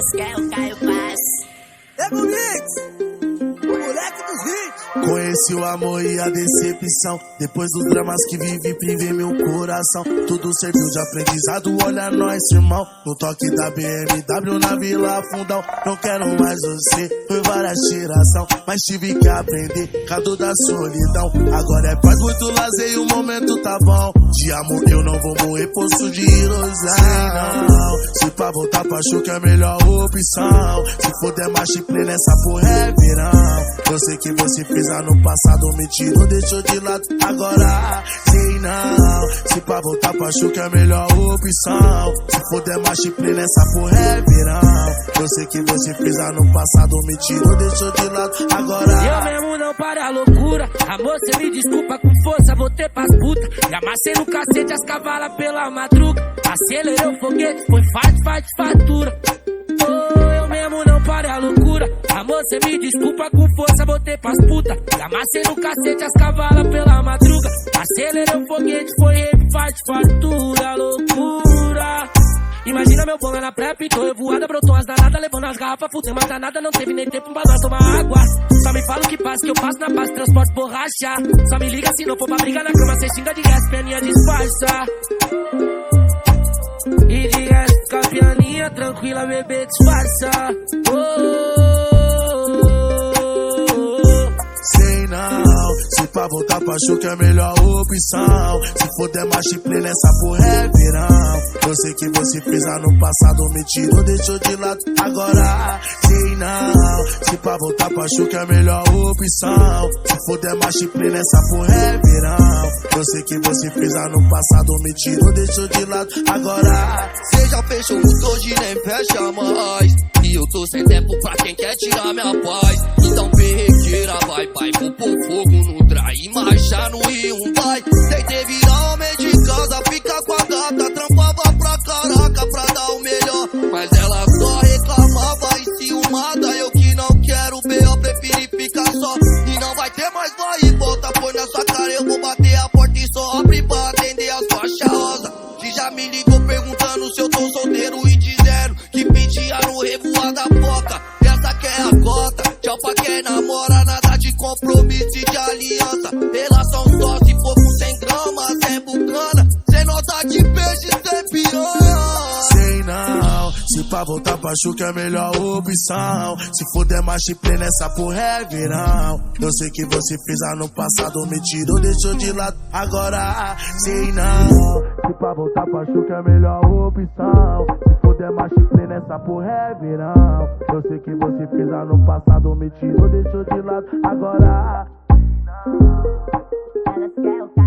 Elas querem o Caio Paz. Ego Mix, o moleque dos hits. Conheci o amor e a decepção. Depois dos dramas que vivi, privei meu coração. Tudo serviu de aprendizado, olha nós, irmão. No toque da BMW na Vila Fundão. Não quero mais você, foi várias tiração, mas tive que aprender, cada da solidão. Agora é paz, muito lazer e o momento tá bom. De amor eu não vou morrer, poço de ilusão. Não, se pra voltar pra achou que é a melhor opção. Se for der marcha play nessa porra é verão. Eu sei que você fez ano passado, me tirou, deixou de lado. Agora sei não, se pra voltar pra achou que é a melhor opção. Se for der marcha play nessa porra é verão. Eu sei que você fez ano passado, me tirou, deixou de lado. Agora eu mesmo não paro a loucura. Amor, cê me desculpa com força, voltei pras putas. E amassei no cacete as cavalas pela madruga. Acelerei o foguete, foi fatura. Oh, eu mesmo não paro a loucura. Amor, cê me desculpa com força, voltei pras putas. E amassei no cacete as cavalas pela madruga. Acelerei o foguete, foi fatura, loucura. Imagina meu bolo na pré, pintou eu voada, brotou as danadas, levando as garrafas, fudeu mas danada, não teve nem tempo pra nós tomar água. Só me fala o que passa, que eu passo na paz, transporte borracha. Só me liga se não for pra brigar na cama, cê xinga de resto, pianinha disfarça. E de resto, fica pianinha tranquila, bebê disfarça. Sei não, se pra voltar pra achou que é a melhor opção. Se for der marcha play nessa porra é verão. Eu sei que você fez ano passado, me tirou, deixou de lado. Agora sei não, se pra voltar pra achou que é a melhor opção. Se for der marcha play nessa porra é verão. Eu sei que você fez ano passado, me tirou, deixou de lado. Agora cê já fechou muito, hoje nem fecha mais. E eu tô sem tempo pra quem quer tirar minha paz. Então perrequeira, vai, vou pôr fogo no dry, marcha no Hyundai. Tentei virar homem de casa, fica com a gata, trampava pra caraca pra dar o melhor. Mas ela só reclamava e ciumada. Eu que não quero B.O., preferi ficar só. E não vai ter mais vai e volta, põe na sua cara. Eu vou bater a porta e só abre pra atender as faixas rosa. Que já me ligou perguntando se eu tô solteiro e dizendo que pedia no revoar da boca. Essa que é a cota, tchau pra quem namora, nada de compromisso e de aliança. Relação só se for com 100 gramas, é bucana. Sem nota de peixe, sem piranha. sei não, se pra voltar pra achou que é a melhor opção. Se for der marcha play nessa porra é verão. Eu sei que você fez ano passado, me tirou, deixou de lado. Agora sei não, se pra voltar pra achou que é a melhor opção. Se for der marcha play nessa porra é verão. Eu sei que você fez ano passado, me tirou, deixou de lado. Agora Elas querem o Caio